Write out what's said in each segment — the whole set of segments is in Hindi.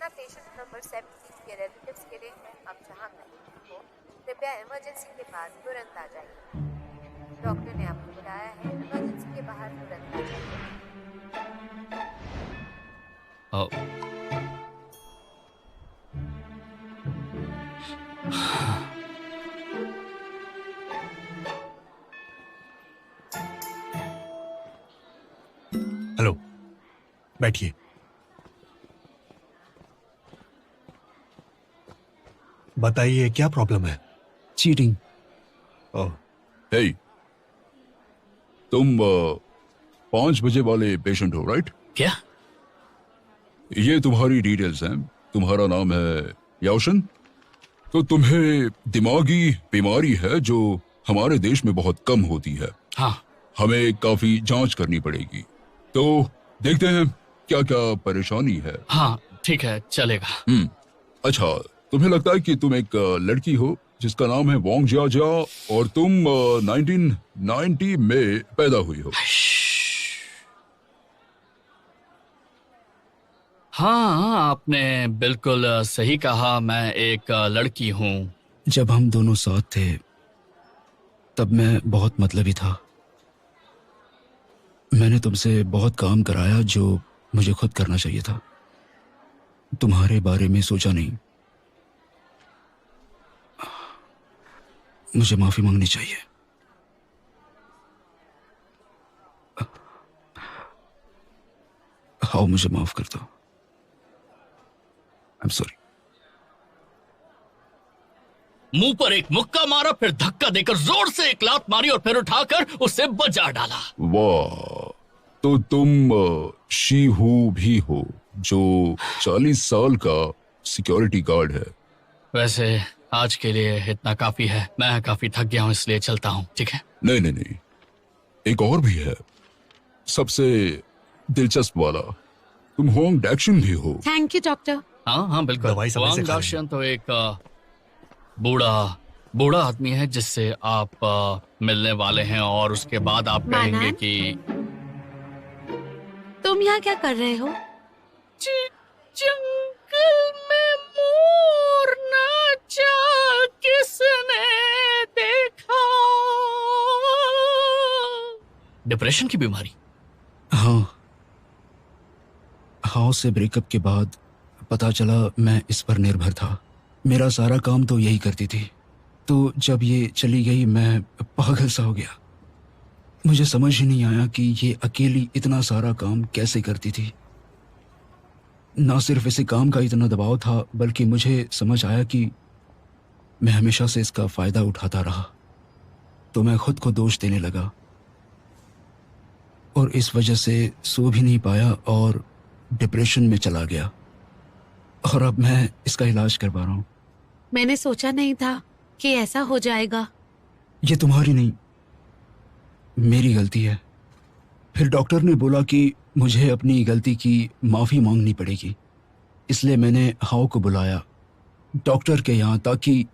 सूचना पेशेंट नंबर 17 के रिलेटिव्स के लिए है। आप जहां कहीं हो कृपया इमरजेंसी के बाद तुरंत आ जाइए। डॉक्टर ने आपको बुलाया है, इमरजेंसी के बाहर तुरंत आ जाइए। हेलो, बैठिए। बताइए क्या प्रॉब्लम है? चीटिंग। ओह, हे, तुम 5 बजे वाले पेशेंट हो, राइट? क्या? ये तुम्हारी डिटेल्स हैं। तुम्हारा नाम है याओशन। तो तुम्हें दिमागी बीमारी है जो हमारे देश में बहुत कम होती है। हाँ। हमें काफी जांच करनी पड़ेगी। तो देखते हैं क्या क्या परेशानी है। हाँ ठीक है, चलेगा। अच्छा, तुम्हें लगता है कि तुम एक लड़की हो जिसका नाम है वोंग जिया और तुम 1990 में पैदा हुई हो। हाँ, आपने बिल्कुल सही कहा। मैं एक लड़की हूँ। जब हम दोनों साथ थे तब मैं बहुत मतलबी था। मैंने तुमसे बहुत काम कराया जो मुझे खुद करना चाहिए था। तुम्हारे बारे में सोचा नहीं। मुझे माफी मांगनी चाहिए। आओ, मुझे माफ कर दो। I am sorry. मुंह पर एक मुक्का मारा, फिर धक्का देकर जोर से एक लात मारी और फिर उठाकर उसे बजा डाला। वाह, तो तुम शीहू भी हो जो 40 साल का सिक्योरिटी गार्ड है। वैसे आज के लिए इतना काफी है। मैं काफी थक गया हूँ, इसलिए चलता हूँ। ठीक है? नहीं नहीं नहीं, एक और भी है, सबसे दिलचस्प वाला। तुम होंग डैक्शन भी हो। Thank you doctor. हाँ हाँ बिल्कुल। दवाई समय से वांग खा लेना। दाशियन तो एक बूढ़ा आदमी है जिससे आप मिलने वाले हैं और उसके बाद आप कहेंगे मानन? कि तुम यहाँ क्या कर रहे हो? जंगल में मोर नाचा किसने देखा। डिप्रेशन की बीमारी। हाँ, हाउ से ब्रेकअप के बाद पता चला मैं इस पर निर्भर था। मेरा सारा काम तो यही करती थी। तो जब ये चली गई मैं पागल सा हो गया। मुझे समझ ही नहीं आया कि ये अकेली इतना सारा काम कैसे करती थी। ना सिर्फ इसे काम का इतना दबाव था, बल्कि मुझे समझ आया कि मैं हमेशा से इसका फायदा उठाता रहा। तो मैं खुद को दोष देने लगा और इस वजह से सो भी नहीं पाया और डिप्रेशन में चला गया। और अब मैं इसका इलाज करवा रहा हूँ। मैंने सोचा नहीं था कि ऐसा हो जाएगा। ये तुम्हारी नहीं, मेरी गलती है। फिर डॉक्टर ने बोला कि मुझे अपनी गलती की माफी मांगनी पड़ेगी। इसलिए मैंने हाउ को बुलाया डॉक्टर के यहाँ, ताकि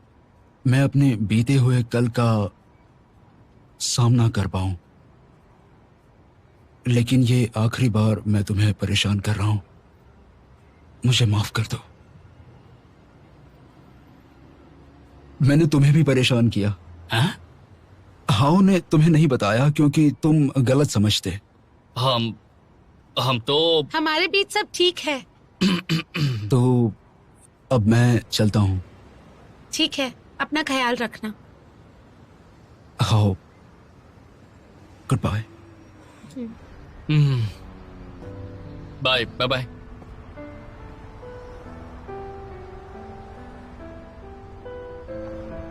मैं अपने बीते हुए कल का सामना कर पाऊं। लेकिन ये आखिरी बार मैं तुम्हें परेशान कर रहा हूं। मुझे माफ कर दो। मैंने तुम्हें भी परेशान किया। हैं? हाउ ने तुम्हें नहीं बताया क्योंकि तुम गलत समझते। हम तो हमारे बीच सब ठीक है। तो अब मैं चलता हूँ। ठीक है, अपना ख्याल रखना। How, good bye. Bye bye bye.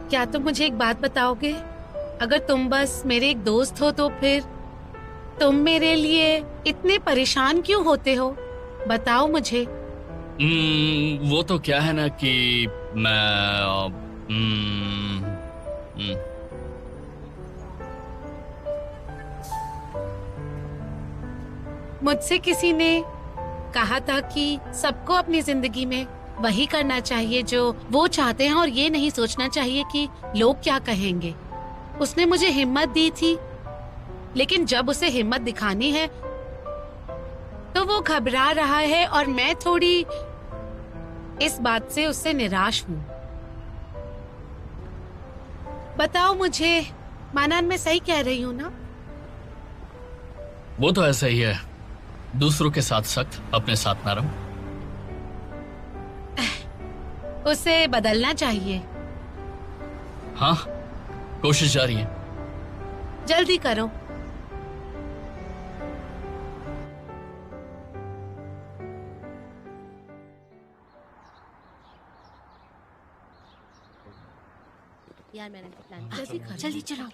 क्या तुम मुझे एक बात बताओगे? अगर तुम बस मेरे एक दोस्त हो तो फिर तुम मेरे लिए इतने परेशान क्यों होते हो? बताओ मुझे। वो तो क्या है ना कि मैं मुझसे किसी ने कहा था कि सबको अपनी जिंदगी में वही करना चाहिए जो वो चाहते हैं और ये नहीं सोचना चाहिए कि लोग क्या कहेंगे। उसने मुझे हिम्मत दी थी, लेकिन जब उसे हिम्मत दिखानी है तो वो घबरा रहा है और मैं थोड़ी इस बात से उससे निराश हूँ। बताओ मुझे, मानन मैं सही कह रही हूँ ना? वो तो ऐसा ही है, दूसरों के साथ सख्त, अपने साथ नरम। उसे बदलना चाहिए। हाँ, कोशिश जारी है। जल्दी करो। यार मैंने प्लान जल्दी करो। जल्दी चलो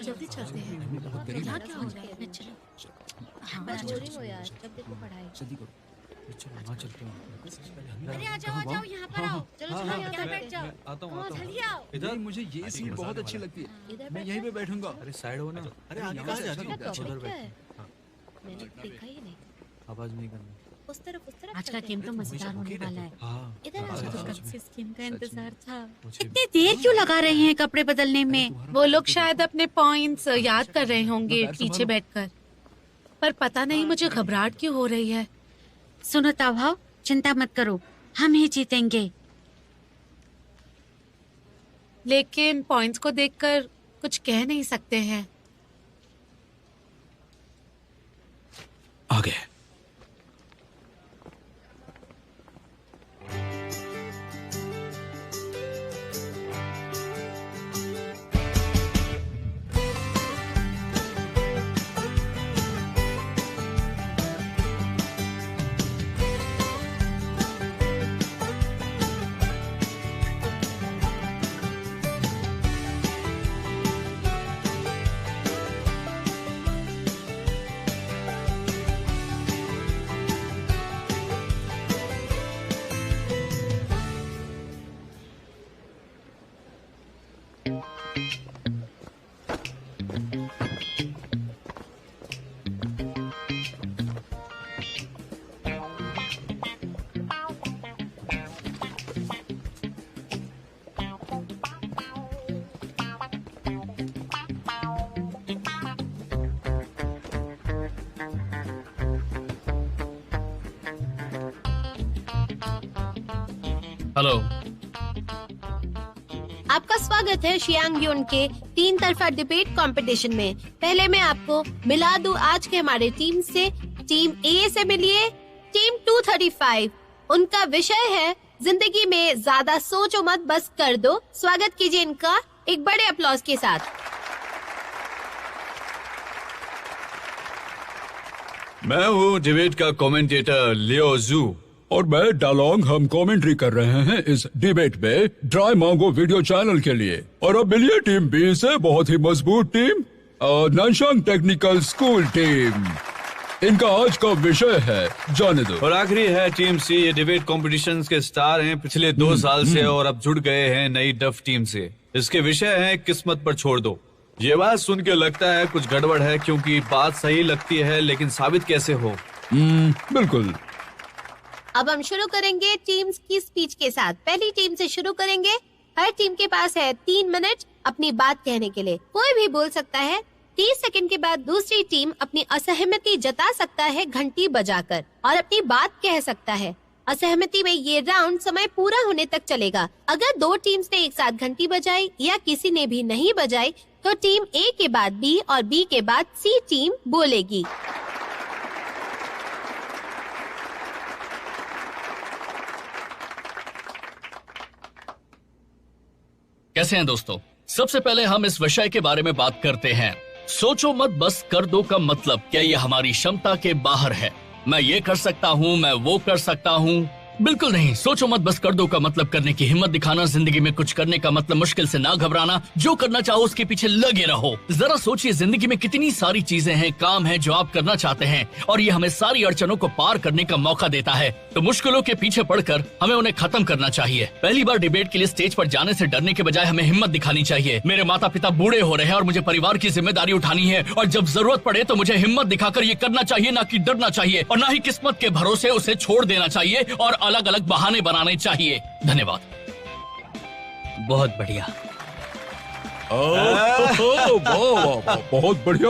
जल्दी चलते हैं। यहाँ क्या हो रहा है? चलो हाँ बोरिंग हो यार, जब देखो पढ़ाई। जल्दी करो, चलो वहाँ चलते हैं। अरे आ जाओ यहाँ पर आओ। चलो चलो यहाँ बैठ जाओ। आता हूँ जल्दी आओ। इधर मुझे ये सीट बहुत अच्छी लगती है, इधर मैं यहीं पे बैठूंगा। अरे साइड हो ना। अरे आगे कहाँ जा रही हो? टॉपिक क्या है? मैंने देखा ही नहीं। आवाज नहीं करना। उस तरफ आज का गेम तो मजेदार होने वाला है। हाँ इधर आ मुझे तो जाओ। कब से इस गेम का इंतजार था। इतनी देर क्यों लगा रहे हैं कपड़े बदलने में? वो लोग शायद अपने पॉइंट्स याद कर रहे होंगे पीछे बैठकर, पर पता नहीं मुझे घबराहट क्यों हो रही है। सुनो ताभाव, चिंता मत करो, हम ही जीतेंगे। लेकिन पॉइंट्स को देखकर कुछ कह नहीं सकते हैं। आ गए। हेलो, आपका स्वागत है शियांग योन के 3 तरफा डिबेट कंपटीशन में। पहले मैं आपको मिला दूं आज के हमारे टीम से। टीम ए से मिलिए टीम 235। उनका विषय है जिंदगी में ज्यादा सोचो मत, बस कर दो। स्वागत कीजिए इनका एक बड़े अप्लॉज के साथ। मैं हूँ डिबेट का कमेंटेटर लियो जू। और मैं डालोंग। हम कमेंट्री कर रहे हैं इस डिबेट में ड्राई मांगो वीडियो चैनल के लिए। और अब मिलिए टीम बी से, बहुत ही मजबूत टीम, नानशांग टेक्निकल स्कूल टीम। इनका आज का विषय है जाने दो। और आखिरी है टीम सी। ये डिबेट कॉम्पिटिशन्स के स्टार हैं पिछले 2 साल से और अब जुड़ गए हैं नई डफ टीम से। इसके विषय है किस्मत पर छोड़ दो। ये बात सुन के लगता है कुछ गड़बड़ है, क्योंकि बात सही लगती है लेकिन साबित कैसे हो। बिल्कुल। अब हम शुरू करेंगे टीम्स की स्पीच के साथ। पहली टीम से शुरू करेंगे। हर टीम के पास है 3 मिनट अपनी बात कहने के लिए। कोई भी बोल सकता है। 30 सेकंड के बाद दूसरी टीम अपनी असहमति जता सकता है घंटी बजाकर, और अपनी बात कह सकता है। असहमति में ये राउंड समय पूरा होने तक चलेगा। अगर 2 टीम्स ने एक साथ घंटी बजाई या किसी ने भी नहीं बजाई तो टीम ए के बाद बी और बी के बाद सी टीम बोलेगी। कैसे हैं दोस्तों? सबसे पहले हम इस विषय के बारे में बात करते हैं। सोचो मत बस कर दो का मतलब क्या ये हमारी क्षमता के बाहर है? मैं ये कर सकता हूँ, मैं वो कर सकता हूँ? बिल्कुल नहीं। सोचो मत बस कर दो का मतलब करने की हिम्मत दिखाना, जिंदगी में कुछ करने का मतलब मुश्किल से ना घबराना, जो करना चाहो उसके पीछे लगे रहो। जरा सोचिए, जिंदगी में कितनी सारी चीजें हैं, काम है जो आप करना चाहते हैं, और ये हमें सारी अड़चनों को पार करने का मौका देता है। तो मुश्किलों के पीछे पड़कर हमें उन्हें खत्म करना चाहिए। पहली बार डिबेट के लिए स्टेज पर जाने से डरने के बजाय हमें हिम्मत दिखानी चाहिए। मेरे माता पिता बूढ़े हो रहे हैं और मुझे परिवार की जिम्मेदारी उठानी है, और जब जरूरत पड़े तो मुझे हिम्मत दिखाकर ये करना चाहिए, ना कि डरना चाहिए, और ना ही किस्मत के भरोसे उसे छोड़ देना चाहिए और अलग अलग बहाने बनाने चाहिए। धन्यवाद। बहुत बढ़िया। वाह वाह वाह, बहुत बढ़िया,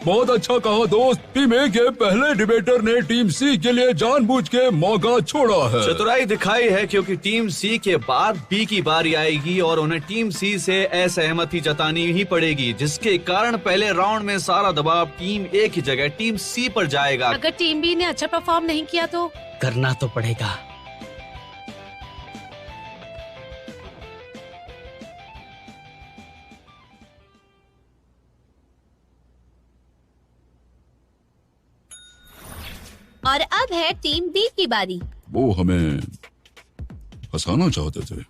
बहुत अच्छा कहा दोस्त। टीम ए के पहले डिबेटर ने टीम सी के लिए जानबूझ के मौका छोड़ा है। चतुराई दिखाई है क्योंकि टीम सी के बाद बी की बारी आएगी और उन्हें टीम सी से असहमति जतानी ही पड़ेगी, जिसके कारण पहले राउंड में सारा दबाव टीम ए की जगह टीम सी पर जाएगा। अगर टीम बी ने अच्छा परफॉर्म नहीं किया तो करना तो पड़ेगा। और अब है टीम बी की बारी। वो हमें फंसाना चाहते थे।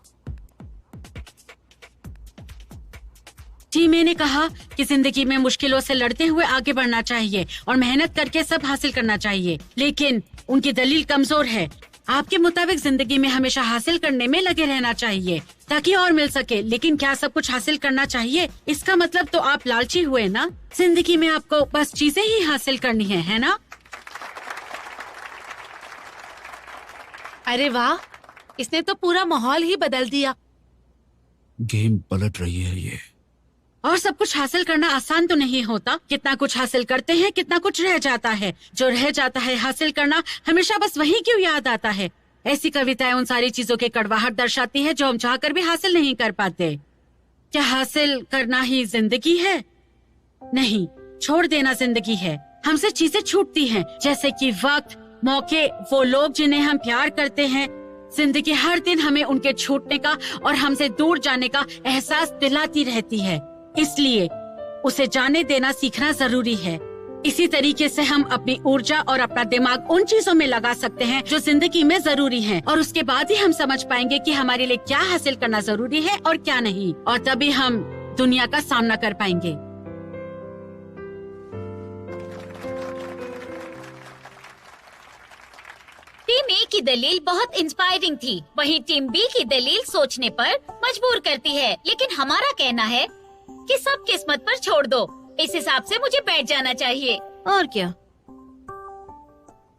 टीम ए ने कहा कि जिंदगी में मुश्किलों से लड़ते हुए आगे बढ़ना चाहिए और मेहनत करके सब हासिल करना चाहिए, लेकिन उनकी दलील कमजोर है। आपके मुताबिक जिंदगी में हमेशा हासिल करने में लगे रहना चाहिए ताकि और मिल सके, लेकिन क्या सब कुछ हासिल करना चाहिए? इसका मतलब तो आप लालची हुए ना। जिंदगी में आपको बस चीजें ही हासिल करनी है ना? अरे वाह, इसने तो पूरा माहौल ही बदल दिया। गेम पलट रही है ये। और सब कुछ हासिल करना आसान तो नहीं होता। कितना कुछ हासिल करते हैं, कितना कुछ रह जाता है। जो रह जाता है हासिल करना हमेशा बस वही क्यों याद आता है? ऐसी कविताएं उन सारी चीजों की कड़वाहट दर्शाती है जो हम चाहकर भी हासिल नहीं कर पाते। क्या हासिल करना ही जिंदगी है? नहीं, छोड़ देना जिंदगी है। हमसे चीजें छूटती हैं, जैसे कि वक्त, मौके, वो लोग जिन्हें हम प्यार करते हैं। जिंदगी हर दिन हमें उनके छूटने का और हमसे दूर जाने का एहसास दिलाती रहती है, इसलिए उसे जाने देना सीखना जरूरी है। इसी तरीके से हम अपनी ऊर्जा और अपना दिमाग उन चीजों में लगा सकते हैं जो जिंदगी में जरूरी हैं, और उसके बाद ही हम समझ पाएंगे कि हमारे लिए क्या हासिल करना जरूरी है और क्या नहीं, और तभी हम दुनिया का सामना कर पाएंगे। टीम ए की दलील बहुत इंस्पायरिंग थी, वहीं टीम बी की दलील सोचने पर मजबूर करती है। लेकिन हमारा कहना है कि सब किस्मत पर छोड़ दो। इस हिसाब से मुझे बैठ जाना चाहिए। और क्या?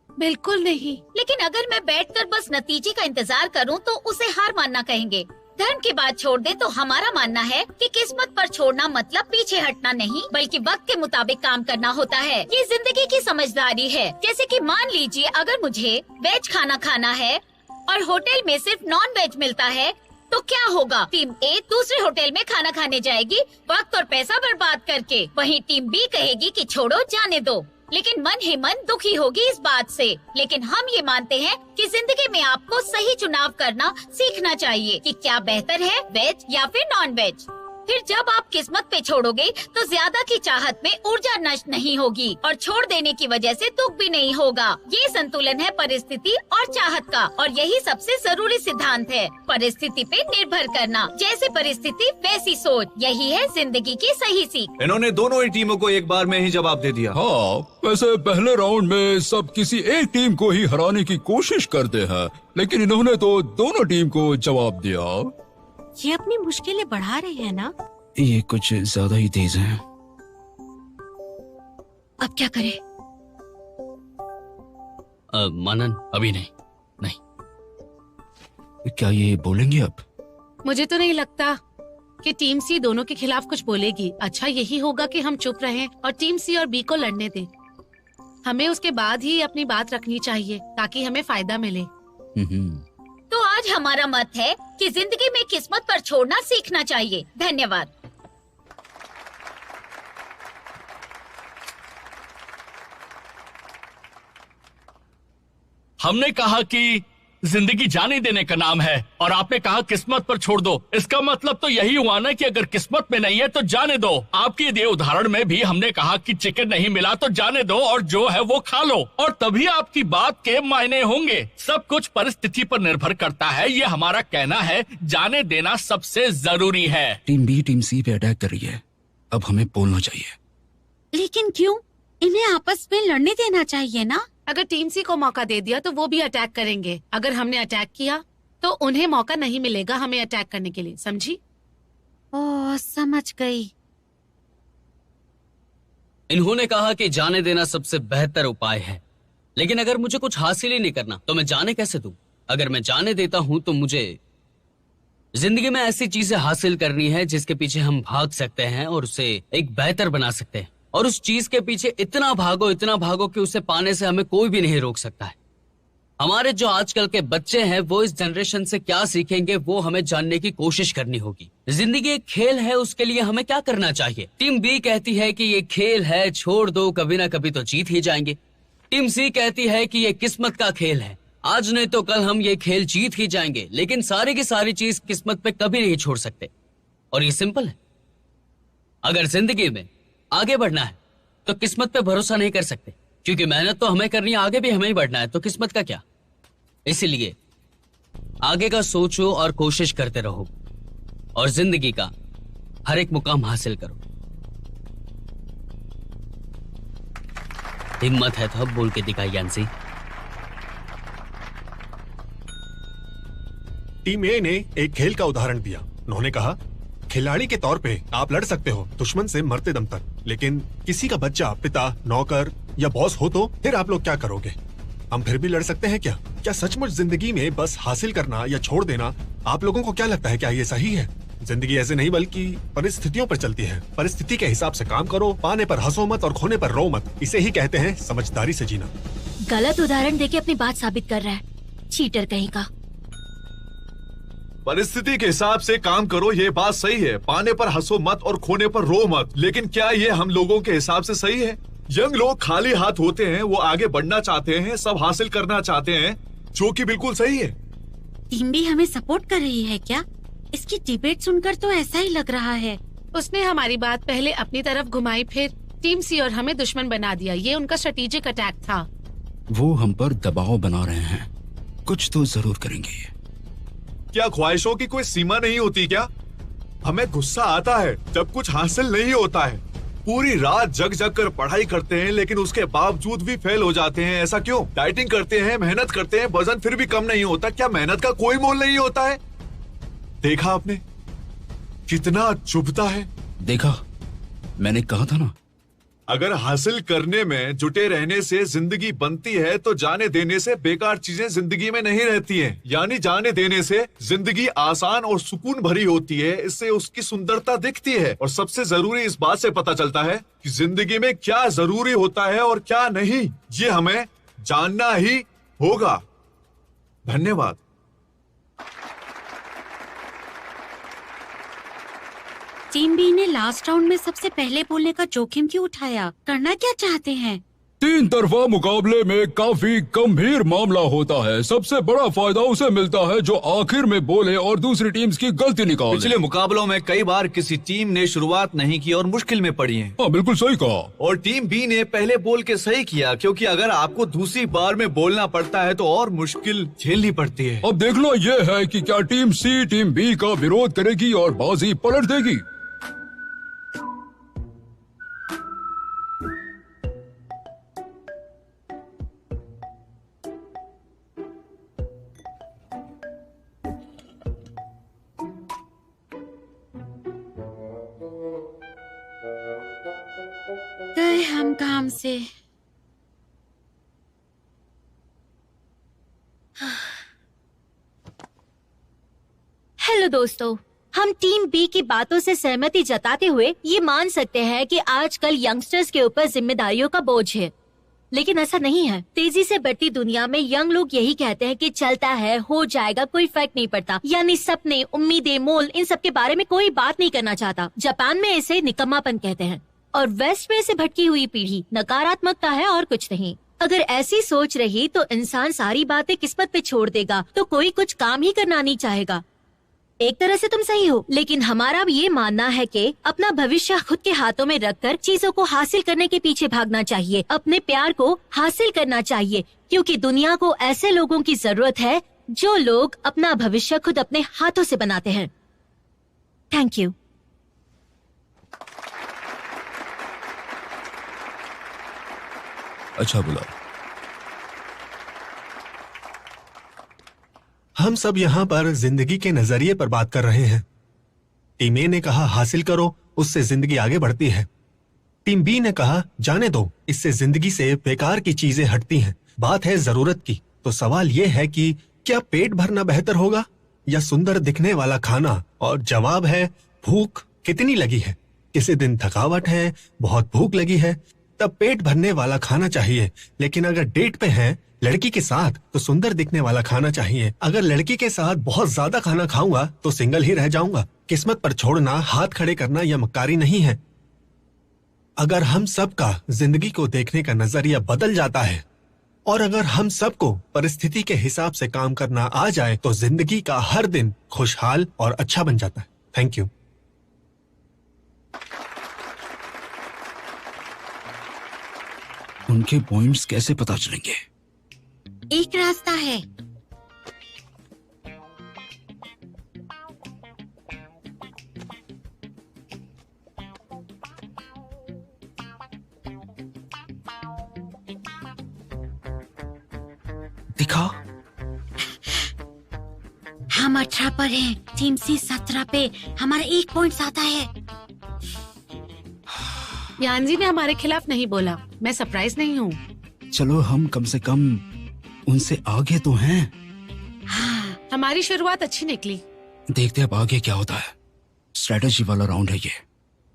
बिल्कुल नहीं। लेकिन अगर मैं बैठकर बस नतीजे का इंतजार करूं तो उसे हार मानना कहेंगे। धर्म की बात छोड़ दे तो हमारा मानना है कि किस्मत पर छोड़ना मतलब पीछे हटना नहीं, बल्कि वक्त के मुताबिक काम करना होता है। ये जिंदगी की समझदारी है। जैसे कि मान लीजिए अगर मुझे वेज खाना खाना है और होटल में सिर्फ नॉन वेज मिलता है तो क्या होगा? टीम ए दूसरे होटल में खाना खाने जाएगी वक्त और पैसा बर्बाद करके। वहीं टीम बी कहेगी कि छोड़ो, जाने दो, लेकिन मन ही मन दुखी होगी इस बात से। लेकिन हम ये मानते हैं कि जिंदगी में आपको सही चुनाव करना सीखना चाहिए कि क्या बेहतर है, वेज या फिर नॉन वेज। फिर जब आप किस्मत पे छोड़ोगे तो ज्यादा की चाहत में ऊर्जा नष्ट नहीं होगी और छोड़ देने की वजह से दुख भी नहीं होगा। ये संतुलन है परिस्थिति और चाहत का, और यही सबसे जरूरी सिद्धांत है। परिस्थिति पे निर्भर करना, जैसे परिस्थिति वैसी सोच, यही है जिंदगी की सही सीख। इन्होंने दोनों ही टीमों को एक बार में ही जवाब दे दिया। हाँ, वैसे पहले राउंड में सब किसी एक टीम को ही हराने की कोशिश करते हैं, लेकिन इन्होंने तो दोनों टीम को जवाब दिया। ये अपनी मुश्किलें बढ़ा रहे हैं ना? ये कुछ ज्यादा ही तेज है। अब क्या करें? मनन, अभी नहीं। क्या ये बोलेंगे अब? मुझे तो नहीं लगता कि टीम सी दोनों के खिलाफ कुछ बोलेगी। अच्छा यही होगा कि हम चुप रहें और टीम सी और बी को लड़ने दें। हमें उसके बाद ही अपनी बात रखनी चाहिए ताकि हमें फायदा मिले। तो आज हमारा मत है कि जिंदगी में किस्मत पर छोड़ना सीखना चाहिए। धन्यवाद। हमने कहा कि जिंदगी जाने देने का नाम है और आपने कहा किस्मत पर छोड़ दो। इसका मतलब तो यही हुआ ना कि अगर किस्मत में नहीं है तो जाने दो। आपके दिए उदाहरण में भी हमने कहा कि चिकन नहीं मिला तो जाने दो और जो है वो खा लो, और तभी आपकी बात के मायने होंगे। सब कुछ परिस्थिति पर निर्भर करता है, ये हमारा कहना है। जाने देना सबसे जरूरी है। टीम बी टीम सी पे अटैक कर रही है, अब हमें बोलना चाहिए। लेकिन क्यों? इन्हें आपस में लड़ने देना चाहिए ना? अगर टीम सी को मौका दे दिया तो वो भी अटैक करेंगे। अगर हमने अटैक किया तो उन्हें मौका नहीं मिलेगा हमें अटैक करने के लिए, समझी? ओह, समझ गई। इन्होंने कहा कि जाने देना सबसे बेहतर उपाय है, लेकिन अगर मुझे कुछ हासिल ही नहीं करना तो मैं जाने कैसे दूं? अगर मैं जाने देता हूं तो मुझे जिंदगी में ऐसी चीजें हासिल करनी है जिसके पीछे हम भाग सकते हैं और उसे एक बेहतर बना सकते हैं। और उस चीज के पीछे इतना भागो कि उसे पाने से हमें कोई भी नहीं रोक सकता है। हमारे जो आजकल के बच्चे हैं वो इस जनरेशन से क्या सीखेंगे वो हमें जानने की कोशिश करनी होगी। जिंदगी एक खेल है, उसके लिए हमें क्या करना चाहिए? टीम बी कहती है कि ये खेल है, छोड़ दो, कभी ना कभी तो जीत ही जाएंगे। टीम सी कहती है कि ये किस्मत का खेल है, आज नहीं तो कल हम ये खेल जीत ही जाएंगे। लेकिन सारी की सारी चीज किस्मत पे कभी नहीं छोड़ सकते। और ये सिंपल है, अगर जिंदगी में आगे बढ़ना है तो किस्मत पे भरोसा नहीं कर सकते, क्योंकि मेहनत तो हमें करनी है, आगे भी हमें ही बढ़ना है, तो किस्मत का क्या। इसीलिए आगे का सोचो और कोशिश करते रहो और जिंदगी का हर एक मुकाम हासिल करो। हिम्मत है तो अब बोल के दिखाई यांसी। टीम ए ने एक खेल का उदाहरण दिया। उन्होंने कहा, खिलाड़ी के तौर पे आप लड़ सकते हो दुश्मन से मरते दम तक, लेकिन किसी का बच्चा, पिता, नौकर या बॉस हो तो फिर आप लोग क्या करोगे? हम फिर भी लड़ सकते हैं क्या? क्या सचमुच जिंदगी में बस हासिल करना या छोड़ देना, आप लोगों को क्या लगता है, क्या ये सही है? जिंदगी ऐसे नहीं बल्कि परिस्थितियों पर चलती है। परिस्थिति के हिसाब से काम करो, पाने पर हंसो मत और खोने पर रो मत। इसे ही कहते हैं समझदारी से जीना। गलत उदाहरण देके अपनी बात साबित कर रहा है, चीटर कहीं का। परिस्थिति के हिसाब से काम करो, ये बात सही है। पाने पर हंसो मत और खोने पर रो मत। लेकिन क्या ये हम लोगों के हिसाब से सही है? यंग लोग खाली हाथ होते हैं, वो आगे बढ़ना चाहते हैं, सब हासिल करना चाहते हैं, जो कि बिल्कुल सही है। टीम भी हमें सपोर्ट कर रही है क्या? इसकी डिबेट सुनकर तो ऐसा ही लग रहा है। उसने हमारी बात पहले अपनी तरफ घुमाई, फिर टीम सी और हमें दुश्मन बना दिया। ये उनका स्ट्रेटेजिक अटैक था। वो हम पर दबाव बना रहे हैं, कुछ तो जरूर करेंगे। क्या ख्वाहिशों की कोई सीमा नहीं होती क्या? हमें गुस्सा आता है जब कुछ हासिल नहीं होता है। पूरी रात जग जग कर पढ़ाई करते हैं, लेकिन उसके बावजूद भी फेल हो जाते हैं। ऐसा क्यों? डाइटिंग करते हैं, मेहनत करते हैं, वजन फिर भी कम नहीं होता। क्या मेहनत का कोई मोल नहीं होता है? देखा आपने कितना चुभता है? देखा, मैंने कहा था ना। अगर हासिल करने में जुटे रहने से जिंदगी बनती है तो जाने देने से बेकार चीजें जिंदगी में नहीं रहती हैं। यानी जाने देने से जिंदगी आसान और सुकून भरी होती है, इससे उसकी सुंदरता दिखती है। और सबसे जरूरी इस बात से पता चलता है कि जिंदगी में क्या जरूरी होता है और क्या नहीं, ये हमें जानना ही होगा। धन्यवाद। टीम बी ने लास्ट राउंड में सबसे पहले बोलने का जोखिम क्यों उठाया? करना क्या चाहते हैं? तीन तरफा मुकाबले में काफी गंभीर मामला होता है। सबसे बड़ा फायदा उसे मिलता है जो आखिर में बोले और दूसरी टीम्स की गलती निकाले। पिछले मुकाबलों में कई बार किसी टीम ने शुरुआत नहीं की और मुश्किल में पड़ी है। हाँ, बिल्कुल सही कहा। और टीम बी ने पहले बोल के सही किया, क्योंकि अगर आपको दूसरी बार में बोलना पड़ता है तो और मुश्किल झेलनी पड़ती है। अब देखना यह है कि क्या टीम सी टीम बी का विरोध करेगी और बाजी पलट देगी। गए हम काम से। हेलो दोस्तों, हम टीम बी की बातों से सहमति जताते हुए ये मान सकते हैं कि आजकल यंगस्टर्स के ऊपर जिम्मेदारियों का बोझ है, लेकिन ऐसा नहीं है। तेजी से बढ़ती दुनिया में यंग लोग यही कहते हैं कि चलता है, हो जाएगा, कोई फर्क नहीं पड़ता। यानी सपने, उम्मीदें, मोल, इन सब के बारे में कोई बात नहीं करना चाहता। जापान में इसे निकम्मापन कहते हैं और वेस्ट में इसे भटकी हुई पीढ़ी, नकारात्मकता है और कुछ नहीं। अगर ऐसी सोच रही तो इंसान सारी बातें किस्मत पे छोड़ देगा, तो कोई कुछ काम ही करना नहीं चाहेगा। एक तरह से तुम सही हो, लेकिन हमारा अब ये मानना है कि अपना भविष्य खुद के हाथों में रखकर चीजों को हासिल करने के पीछे भागना चाहिए। अपने प्यार को हासिल करना चाहिए, क्योंकि दुनिया को ऐसे लोगों की जरूरत है जो लोग अपना भविष्य खुद अपने हाथों से बनाते हैं। Thank you. अच्छा बोला। हम सब यहाँ पर जिंदगी के नजरिए पर बात कर रहे हैं। टीम ए ने कहा हासिल करो, उससे जिंदगी आगे बढ़ती है। टीम बी ने कहा जाने दो, इससे जिंदगी से बेकार की चीजें हटती हैं। बात है जरूरत की, तो सवाल ये है कि क्या पेट भरना बेहतर होगा या सुंदर दिखने वाला खाना? और जवाब है भूख कितनी लगी है। किसी दिन थकावट है, बहुत भूख लगी है, तब पेट भरने वाला खाना चाहिए। लेकिन अगर डेट पे हैं लड़की के साथ तो सुंदर दिखने वाला खाना चाहिए। अगर लड़की के साथ बहुत ज्यादा खाना खाऊंगा तो सिंगल ही रह जाऊंगा। किस्मत पर छोड़ना, हाथ खड़े करना यह मक्कारी नहीं है। अगर हम सबका जिंदगी को देखने का नजरिया बदल जाता है और अगर हम सबको परिस्थिति के हिसाब से काम करना आ जाए तो जिंदगी का हर दिन खुशहाल और अच्छा बन जाता है। Thank you. उनके पॉइंट्स कैसे पता चलेंगे? एक रास्ता है। दिखा। हम 18 पर हैं, टीम सी 17 पे। हमारा 1 पॉइंट आता है। यानजी ने हमारे खिलाफ नहीं बोला। मैं सरप्राइज नहीं हूँ। चलो हम कम से कम उनसे आगे तो हैं। हमारी शुरुआत अच्छी निकली। देखते अब आगे क्या होता है। स्ट्रेटेजी वाला राउंड है ये।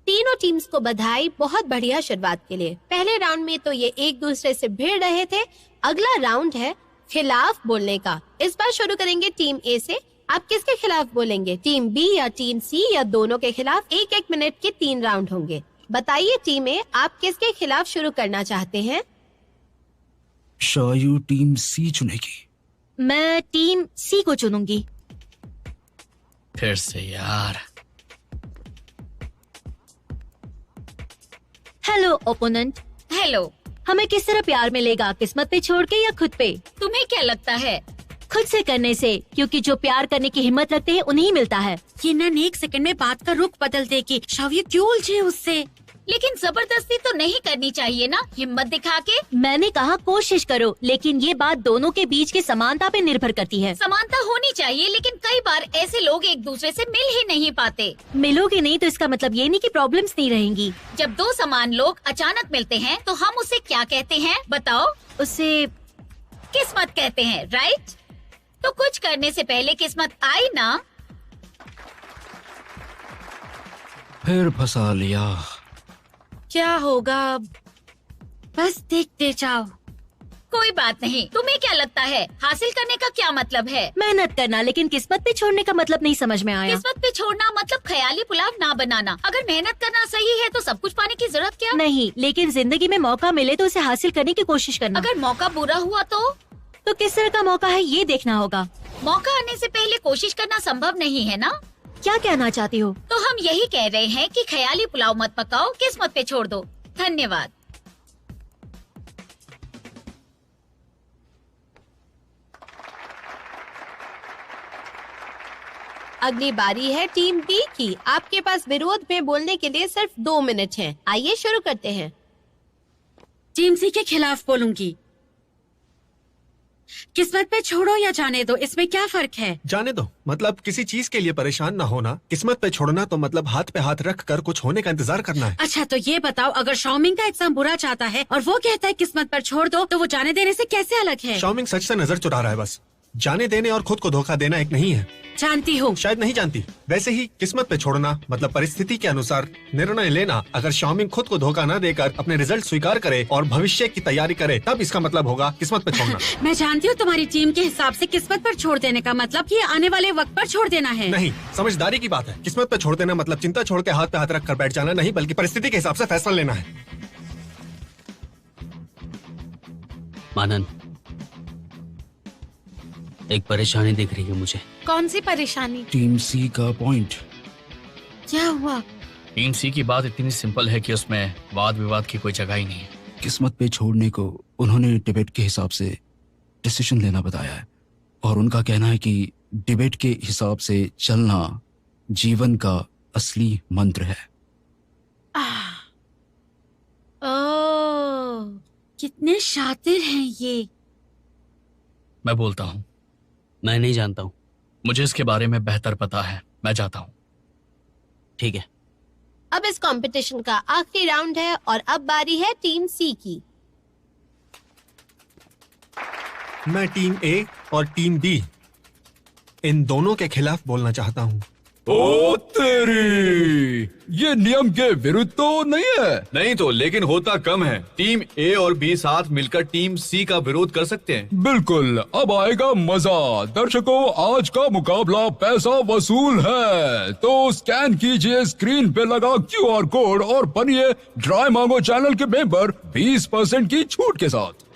तीनों टीम्स को बधाई बहुत बढ़िया शुरुआत के लिए। पहले राउंड में तो ये एक दूसरे से भिड़ रहे थे। अगला राउंड है खिलाफ बोलने का। इस बार शुरू करेंगे टीम ए से। आप किसके खिलाफ बोलेंगे? टीम बी या टीम सी या दोनों के खिलाफ? 1-1 मिनट के 3 राउंड होंगे। बताइए टीम ए, आप किसके खिलाफ शुरू करना चाहते हैं? शायू टीम सी चुनेगी। मैं टीम सी को चुनूंगी। फिर से यार। Hello opponent. हेलो। हमें किस तरह प्यार मिलेगा, किस्मत पे छोड़ के या खुद पे? तुम्हें क्या लगता है? खुद से करने से, क्योंकि जो प्यार करने की हिम्मत रखते हैं उन्हें ही मिलता है। ये नन 1 सेकंड में बात का रुख बदल देगी। शायद क्यों उलझे उससे? लेकिन जबरदस्ती तो नहीं करनी चाहिए ना, हिम्मत दिखा के। मैंने कहा कोशिश करो, लेकिन ये बात दोनों के बीच की समानता पे निर्भर करती है। समानता होनी चाहिए, लेकिन कई बार ऐसे लोग एक दूसरे से मिल ही नहीं पाते। मिलोगे नहीं तो इसका मतलब ये नहीं कि प्रॉब्लम्स नहीं रहेंगी। जब 2 समान लोग अचानक मिलते हैं तो हम उसे क्या कहते हैं बताओ? उसे किस्मत कहते हैं, राइट? तो कुछ करने से पहले किस्मत आई ना। फिर फंसा लिया। क्या होगा अब? बस देखते जाओ। कोई बात नहीं। तुम्हें क्या लगता है हासिल करने का क्या मतलब है? मेहनत करना, लेकिन किस्मत पे छोड़ने का मतलब नहीं समझ में आया। किस्मत पे छोड़ना मतलब ख्याली पुलाव ना बनाना। अगर मेहनत करना सही है तो सब कुछ पाने की जरूरत क्या? नहीं, लेकिन जिंदगी में मौका मिले तो उसे हासिल करने की कोशिश करना। अगर मौका बुरा हुआ तो किस तरह का मौका है ये देखना होगा। मौका आने से पहले कोशिश करना संभव नहीं है ना? क्या कहना चाहती हो? तो हम यही कह रहे हैं कि ख्याली पुलाव मत पकाओ, किस्मत पे छोड़ दो। धन्यवाद। अगली बारी है टीम बी की। आपके पास विरोध में बोलने के लिए सिर्फ 2 मिनट हैं। आइए शुरू करते हैं। टीम सी के खिलाफ बोलूंगी। किस्मत पे छोड़ो या जाने दो, इसमें क्या फर्क है? जाने दो मतलब किसी चीज के लिए परेशान ना होना। किस्मत पे छोड़ना तो मतलब हाथ पे हाथ रख कर कुछ होने का इंतजार करना है। अच्छा तो ये बताओ, अगर शाओमिंग का एग्जाम बुरा चाहता है और वो कहता है किस्मत पर छोड़ दो, तो वो जाने देने से कैसे अलग है? शाओमिंग सच से नजर चुरा रहा है। बस जाने देने और खुद को धोखा देना एक नहीं है। जानती हूँ। शायद नहीं जानती। वैसे ही किस्मत पे छोड़ना मतलब परिस्थिति के अनुसार निर्णय लेना। अगर शाओमिंग खुद को धोखा न देकर अपने रिजल्ट स्वीकार करे और भविष्य की तैयारी करे, तब इसका मतलब होगा किस्मत पे छोड़ना। मैं जानती हूँ तुम्हारी टीम के हिसाब से किस्मत पर छोड़ देने का मतलब ये आने वाले वक्त पर छोड़ देना है। नहीं, समझदारी की बात है। किस्मत पे छोड़ देना मतलब चिंता छोड़ के हाथ पे हाथ रख कर बैठ जाना नहीं, बल्कि परिस्थिति के हिसाब से फैसला लेना है। मानन, एक परेशानी दिख रही है मुझे। कौन सी परेशानी? टीम सी का पॉइंट। क्या हुआ? टीम सी की बात इतनी सिंपल है कि उसमें वाद विवाद की कोई जगह ही नहीं है। किस्मत पे छोड़ने को उन्होंने डिबेट के हिसाब से डिसीजन लेना बताया है और उनका कहना है कि डिबेट के हिसाब से चलना जीवन का असली मंत्र है। ओह, कितने शातिर हैं ये। मैं बोलता हूँ। मैं नहीं जानता हूँ। मुझे इसके बारे में बेहतर पता है। मैं जाता हूँ। ठीक है। अब इस कंपटीशन का आखिरी राउंड है और अब बारी है टीम सी की। मैं टीम ए और टीम बी इन दोनों के खिलाफ बोलना चाहता हूँ। ओ तेरी, ये नियम के विरुद्ध तो नहीं है। नहीं तो, लेकिन होता कम है। टीम ए और बी साथ मिलकर टीम सी का विरोध कर सकते हैं। बिल्कुल, अब आएगा मजा। दर्शकों, आज का मुकाबला पैसा वसूल है, तो स्कैन कीजिए स्क्रीन पे लगा QR कोड और बनिए ड्राई मांगो चैनल के मेंबर 20% की छूट के साथ।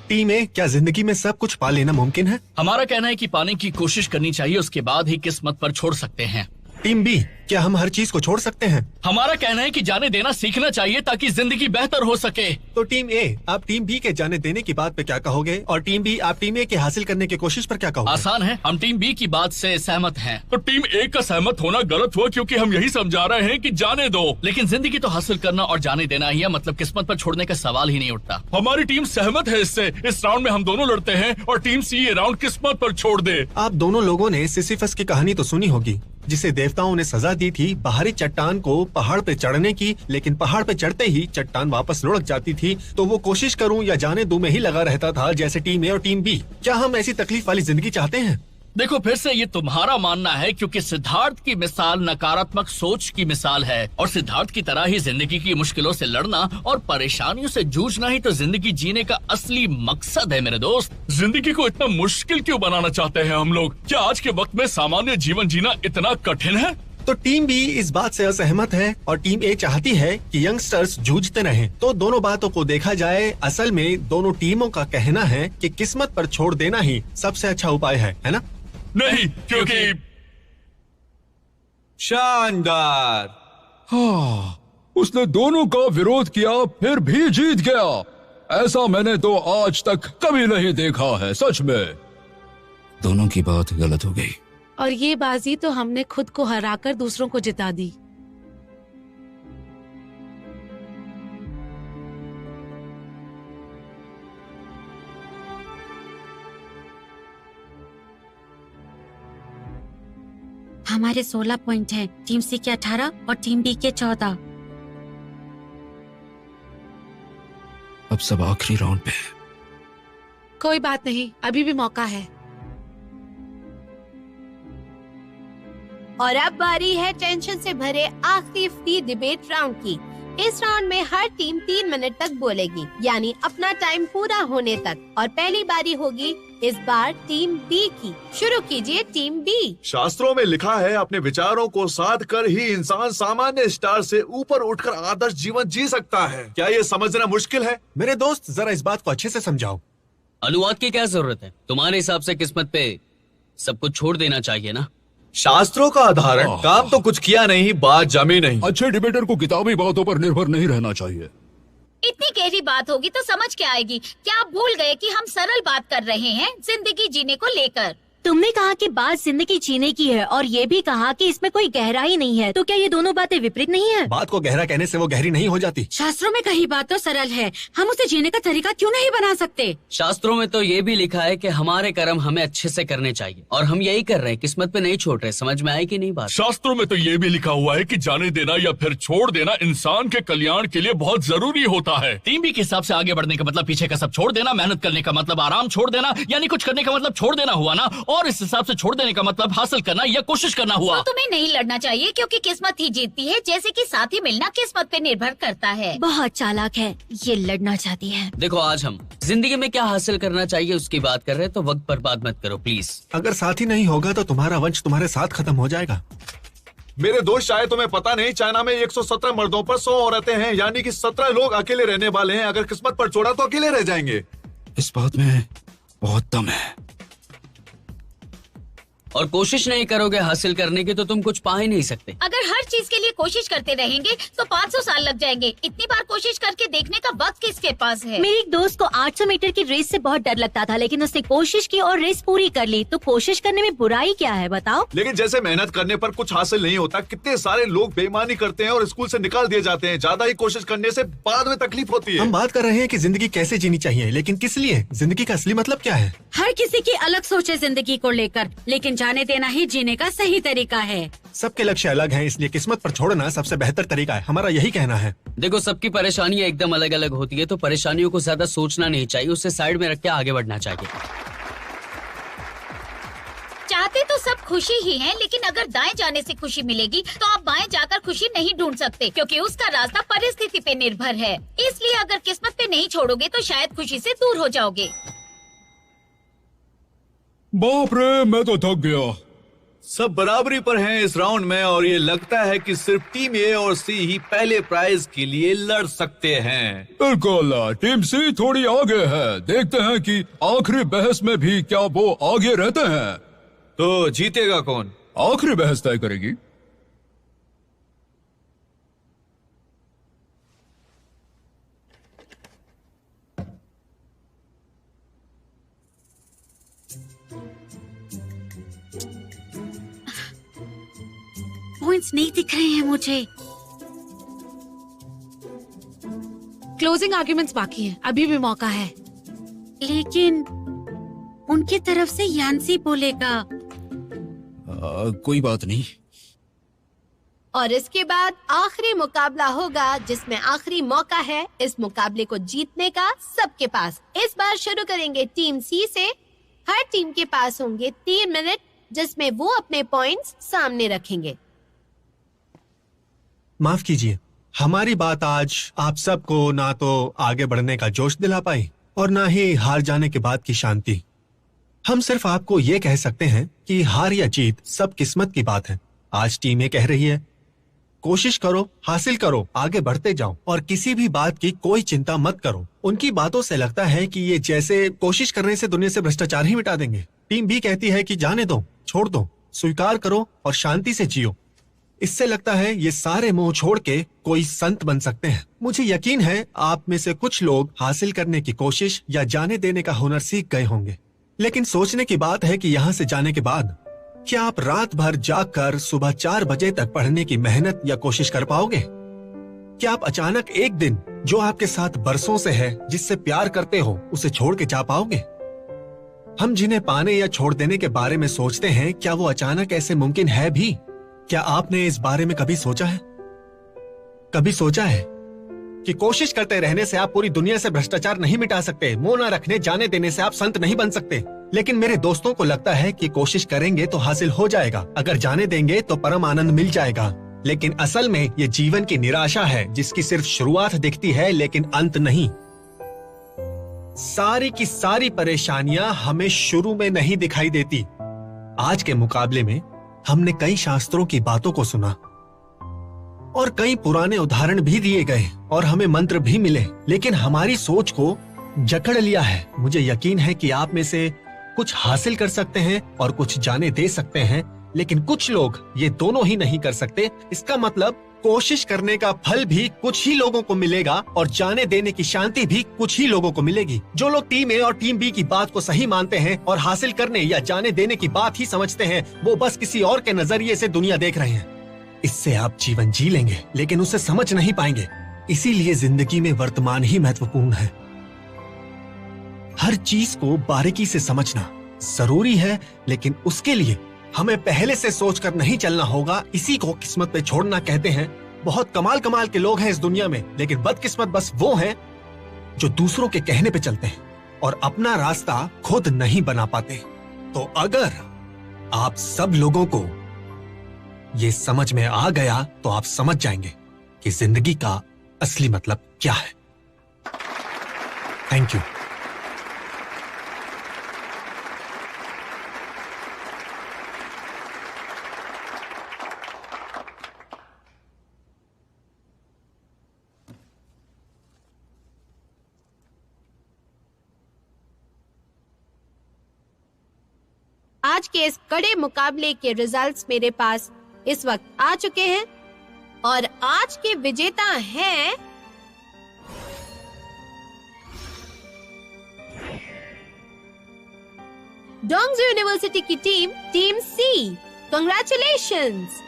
टीम ए, क्या जिंदगी में सब कुछ पा लेना मुमकिन है? हमारा कहना है कि पाने की कोशिश करनी चाहिए, उसके बाद ही किस्मत पर छोड़ सकते हैं। टीम बी, क्या हम हर चीज को छोड़ सकते हैं? हमारा कहना है कि जाने देना सीखना चाहिए ताकि जिंदगी बेहतर हो सके। तो टीम ए, आप टीम बी के जाने देने की बात पे क्या कहोगे? और टीम बी, आप टीम ए के हासिल करने की कोशिश पर क्या कहोगे? आसान है, हम टीम बी की बात से सहमत हैं। तो टीम ए का सहमत होना गलत हुआ, क्योंकि हम यही समझा रहे हैं कि जाने दो। लेकिन जिंदगी तो हासिल करना और जाने देना ही है, मतलब किस्मत पर छोड़ने का सवाल ही नहीं उठता। हमारी टीम सहमत है इससे। इस राउंड में हम दोनों लड़ते हैं और टीम सी ये राउंड किस्मत पर छोड़ दे। आप दोनों लोगों ने सिसिफस की कहानी तो सुनी होगी, जिसे देवताओं ने सजा दी थी बाहरी चट्टान को पहाड़ पे चढ़ने की, लेकिन पहाड़ पे चढ़ते ही चट्टान वापस लुढ़क जाती थी। तो वो कोशिश करूं या जाने दूं में ही लगा रहता था, जैसे टीम ए और टीम बी। क्या हम ऐसी तकलीफ वाली जिंदगी चाहते हैं? देखो, फिर से ये तुम्हारा मानना है, क्योंकि सिद्धार्थ की मिसाल नकारात्मक सोच की मिसाल है, और सिद्धार्थ की तरह ही जिंदगी की मुश्किलों से लड़ना और परेशानियों से जूझना ही तो जिंदगी जीने का असली मकसद है मेरे दोस्त। जिंदगी को इतना मुश्किल क्यों बनाना चाहते हैं हम लोग? क्या आज के वक्त में सामान्य जीवन जीना इतना कठिन है? तो टीम बी इस बात से असहमत है और टीम ए चाहती है कि यंगस्टर्स जूझते रहें। तो दोनों बातों को देखा जाए, असल में दोनों टीमों का कहना है कि किस्मत पर छोड़ देना ही सबसे अच्छा उपाय है ना? नहीं, क्योंकि शानदार। हाँ, उसने दोनों का विरोध किया फिर भी जीत गया। ऐसा मैंने तो आज तक कभी नहीं देखा है, सच में। दोनों की बात गलत हो गई। और ये बाजी तो हमने खुद को हराकर दूसरों को जिता दी। हमारे 16 पॉइंट हैं, टीम सी के 18 और टीम बी के 14। अब सब आखिरी राउंड पे है। कोई बात नहीं, अभी भी मौका है। और अब बारी है टेंशन से भरे आखिरी फ्री डिबेट राउंड की। इस राउंड में हर टीम 3 मिनट तक बोलेगी, यानी अपना टाइम पूरा होने तक। और पहली बारी होगी इस बार टीम बी की। शुरू कीजिए टीम बी। शास्त्रों में लिखा है, अपने विचारों को साध कर ही इंसान सामान्य स्टार से ऊपर उठकर आदर्श जीवन जी सकता है। क्या ये समझना मुश्किल है? मेरे दोस्त, जरा इस बात को अच्छे से समझाओ। अनुवाद की क्या जरूरत है? तुम्हारे हिसाब से किस्मत पे सब कुछ छोड़ देना चाहिए ना? शास्त्रों का आधारण काम तो कुछ किया नहीं, बात जमी नहीं। अच्छे डिबेटर को किताबी बातों पर निर्भर नहीं रहना चाहिए। इतनी गहरी बात होगी तो समझ के आएगी। क्या आप भूल गए कि हम सरल बात कर रहे हैं जिंदगी जीने को लेकर? तुमने कहा कि बात जिंदगी जीने की है और ये भी कहा कि इसमें कोई गहराई नहीं है, तो क्या ये दोनों बातें विपरीत नहीं है? बात को गहरा कहने से वो गहरी नहीं हो जाती। शास्त्रों में कही बात तो सरल है, हम उसे जीने का तरीका क्यों नहीं बना सकते? शास्त्रों में तो ये भी लिखा है कि हमारे कर्म हमें अच्छे से करने चाहिए, और हम यही कर रहे हैं, किस्मत पे नहीं छोड़ रहे। समझ में आए कि नहीं बात? शास्त्रों में तो ये भी लिखा हुआ है कि जाने देना या फिर छोड़ देना इंसान के कल्याण के लिए बहुत जरूरी होता है। टीम बी के हिसाब से आगे बढ़ने का मतलब पीछे का सब छोड़ देना, मेहनत करने का मतलब आराम छोड़ देना, यानी कुछ करने का मतलब छोड़ देना हुआ ना। और इस हिसाब से छोड़ देने का मतलब हासिल करना या कोशिश करना हुआ। तो तुम्हें नहीं लड़ना चाहिए, क्योंकि किस्मत ही जीतती है, जैसे कि साथी मिलना किस्मत पे निर्भर करता है। बहुत चालाक है, ये लड़ना चाहती है। देखो, आज हम जिंदगी में क्या हासिल करना चाहिए उसकी बात कर रहे हैं, तो वक्त पर बात मत करो प्लीज। अगर साथी नहीं होगा तो तुम्हारा वंश तुम्हारे साथ खत्म हो जाएगा। मेरे दोस्त, शायद तुम्हें पता नहीं, चाइना में 117 मर्दों पर 100 औरतें हैं, यानी कि 17 लोग अकेले रहने वाले हैं। अगर किस्मत पर छोड़ा तो अकेले रह जाएंगे। इस बात में बहुत दम है। और कोशिश नहीं करोगे हासिल करने की तो तुम कुछ पा ही नहीं सकते। अगर हर चीज के लिए कोशिश करते रहेंगे तो 500 साल लग जाएंगे। इतनी बार कोशिश करके देखने का वक्त किसके पास है? मेरे एक दोस्त को 800 मीटर की रेस से बहुत डर लगता था, लेकिन उसने कोशिश की और रेस पूरी कर ली। तो कोशिश करने में बुराई क्या है, बताओ? लेकिन जैसे मेहनत करने पर कुछ हासिल नहीं होता, कितने सारे लोग बेईमानी करते हैं और स्कूल से निकाल दिए जाते हैं। ज्यादा ही कोशिश करने से बाद में तकलीफ होती है। हम बात कर रहे हैं कि जिंदगी कैसे जीनी चाहिए, लेकिन किस लिए? जिंदगी का असली मतलब क्या है? हर किसी की अलग सोच है जिंदगी को लेकर, लेकिन जाने देना ही जीने का सही तरीका है। सबके लक्ष्य अलग हैं, इसलिए किस्मत पर छोड़ना सबसे बेहतर तरीका है। हमारा यही कहना है। देखो, सबकी परेशानियां एकदम अलग अलग होती है, तो परेशानियों को ज्यादा सोचना नहीं चाहिए, उसे साइड में रख के आगे बढ़ना चाहिए। चाहते तो सब खुशी ही है, लेकिन अगर दाएं जाने से खुशी मिलेगी तो आप बाएं जाकर खुशी नहीं ढूंढ सकते, क्योंकि उसका रास्ता परिस्थिति पे निर्भर है। इसलिए अगर किस्मत पे नहीं छोड़ोगे तो शायद खुशी से दूर हो जाओगे। बाप रे, मैं तो थक गया। सब बराबरी पर हैं इस राउंड में और ये लगता है कि सिर्फ टीम ए और सी ही पहले प्राइज के लिए लड़ सकते हैं। बिल्कुल, टीम सी थोड़ी आगे है। देखते हैं कि आखिरी बहस में भी क्या वो आगे रहते हैं। तो जीतेगा कौन? आखिरी बहस तय करेगी। पॉइंट्स नहीं दिख रहे हैं मुझे। क्लोजिंग आर्ग्यूमेंट्स बाकी हैं, अभी भी मौका है। लेकिन उनकी तरफ से यान्सी बोलेगा। कोई बात नहीं। और इसके बाद आखिरी मुकाबला होगा, जिसमें आखिरी मौका है इस मुकाबले को जीतने का सबके पास। इस बार शुरू करेंगे टीम सी से। हर टीम के पास होंगे 3 मिनट, जिसमें वो अपने पॉइंट्स सामने रखेंगे। माफ कीजिए, हमारी बात आज आप सबको ना तो आगे बढ़ने का जोश दिला पाई और ना ही हार जाने के बाद की शांति। हम सिर्फ आपको ये कह सकते हैं कि हार या जीत सब किस्मत की बात है। आज टीम ये कह रही है, कोशिश करो, हासिल करो, आगे बढ़ते जाओ और किसी भी बात की कोई चिंता मत करो। उनकी बातों से लगता है कि ये जैसे कोशिश करने से दुनिया से भ्रष्टाचार ही मिटा देंगे। टीम बी कहती है कि जाने दो, छोड़ दो, स्वीकार करो और शांति से जियो। इससे लगता है ये सारे मुंह छोड़ के कोई संत बन सकते हैं। मुझे यकीन है आप में से कुछ लोग हासिल करने की कोशिश या जाने देने का हुनर सीख गए होंगे, लेकिन सोचने की बात है कि यहाँ से जाने के बाद क्या आप रात भर जागकर सुबह 4 बजे तक पढ़ने की मेहनत या कोशिश कर पाओगे? क्या आप अचानक एक दिन जो आपके साथ बरसों से है, जिससे प्यार करते हो, उसे छोड़ के जा पाओगे? हम जिन्हें पाने या छोड़ देने के बारे में सोचते हैं, क्या वो अचानक ऐसे मुमकिन है भी? क्या आपने इस बारे में कभी सोचा है? कभी सोचा है कि कोशिश करते रहने से आप पूरी दुनिया से भ्रष्टाचार नहीं मिटा सकते, मुंह न रखने, जाने देने से आप संत नहीं बन सकते। लेकिन मेरे दोस्तों को लगता है कि कोशिश करेंगे तो हासिल हो जाएगा, अगर जाने देंगे तो परम आनंद मिल जाएगा। लेकिन असल में ये जीवन की निराशा है, जिसकी सिर्फ शुरुआत दिखती है लेकिन अंत नहीं। सारी की सारी परेशानियां हमें शुरू में नहीं दिखाई देती। आज के मुकाबले में हमने कई शास्त्रों की बातों को सुना और कई पुराने उदाहरण भी दिए गए और हमें मंत्र भी मिले, लेकिन हमारी सोच को जकड़ लिया है। मुझे यकीन है कि आप में से कुछ हासिल कर सकते हैं और कुछ जाने दे सकते हैं, लेकिन कुछ लोग ये दोनों ही नहीं कर सकते। इसका मतलब कोशिश करने का फल भी कुछ ही लोगों को मिलेगा और जाने देने की शांति भी कुछ ही लोगों को मिलेगी। जो लोग टीम ए और टीम बी की बात को सही मानते हैं और हासिल करने या जाने देने की बात ही समझते हैं, वो बस किसी और के नजरिए से दुनिया देख रहे हैं। इससे आप जीवन जी लेंगे, लेकिन उसे समझ नहीं पाएंगे। इसीलिए जिंदगी में वर्तमान ही महत्वपूर्ण है। हर चीज को बारीकी से समझना जरूरी है, लेकिन उसके लिए हमें पहले से सोचकर नहीं चलना होगा। इसी को किस्मत पे छोड़ना कहते हैं। बहुत कमाल कमाल के लोग हैं इस दुनिया में, लेकिन बदकिस्मत बस वो हैं जो दूसरों के कहने पे चलते हैं और अपना रास्ता खुद नहीं बना पाते। तो अगर आप सब लोगों को ये समझ में आ गया तो आप समझ जाएंगे कि जिंदगी का असली मतलब क्या है। Thank you. आज के इस कड़े मुकाबले के रिजल्ट्स मेरे पास इस वक्त आ चुके हैं और आज के विजेता हैं डोंगजू यूनिवर्सिटी की टीम सी। कंग्रेचुलेशंस।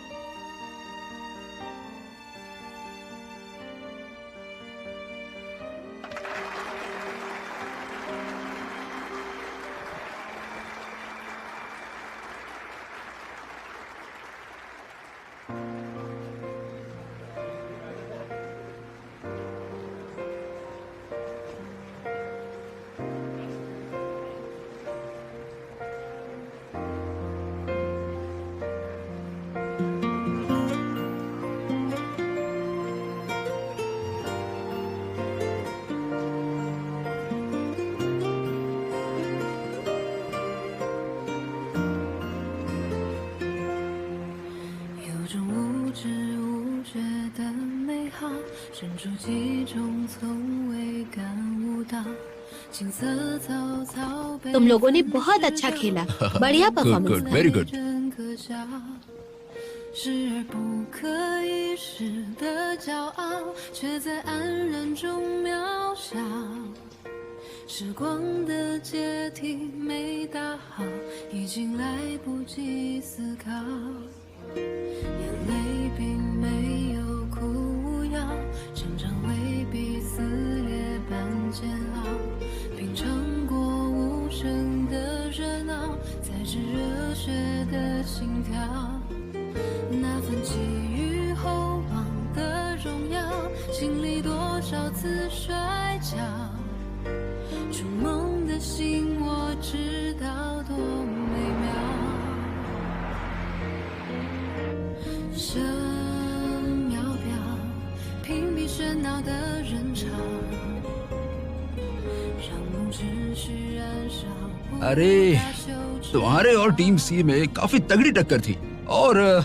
注记中从未感悟到青色草草被 तुम लोगों ने बहुत अच्छा खेला, बढ़िया गुड परफॉर्मेंस। गुड वेरी गुड।真可笑，视而不可一世的骄傲，却在黯然中渺小。时光的阶梯没打好，已经来不及思考。眼泪并没有哭无药，成长未必撕裂般煎熬。品尝过无声的热闹，才知热血的心跳。那份寄予厚望的荣耀，经历多少次摔跤。筑梦的心，我知道多美妙。生渺渺，屏蔽喧闹的人潮，让梦只需燃烧。 अरे तुम्हारे और टीम सी में काफी तगड़ी टक्कर थी और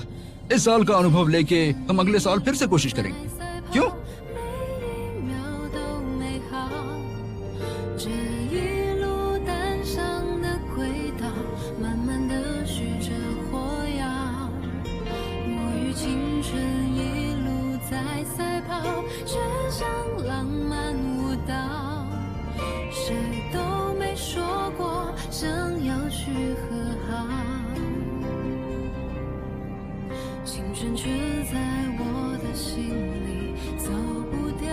इस साल का अनुभव लेके हम अगले साल फिर से कोशिश करेंगे। क्यों? 这一路单向的轨道，慢慢的许着火药。我与青春一路在赛跑，却像浪漫舞蹈。谁都没说过想要去和好，青春却在我的心里走不掉。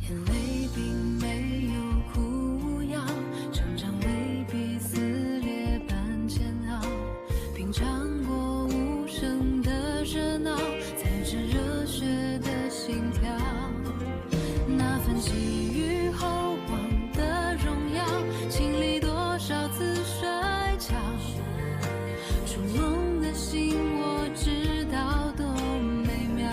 眼泪并没有哭无药，成长未必撕裂般煎熬。品尝过无声的热闹，才知热血的心跳。那份寄予厚望的荣耀，经历多少次摔跤。筑梦的心，我知道多美妙。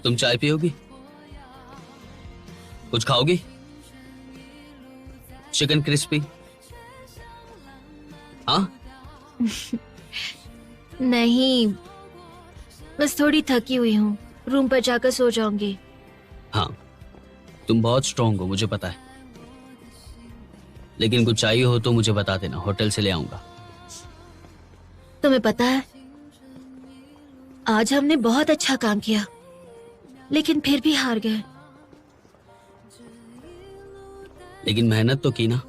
तुम चाय पियोगी? कुछ खाओगी? Chicken crispy? हाँ? नहीं, बस थोड़ी थकी हुई हूँ, रूम पर जाकर सो जाऊंगी। हाँ, तुम बहुत स्ट्रांग हो, मुझे पता है। लेकिन कुछ चाहिए हो तो मुझे बता देना, होटल से ले आऊंगा। तुम्हें पता है, आज हमने बहुत अच्छा काम किया, लेकिन फिर भी हार गए। लेकिन मेहनत तो की ना।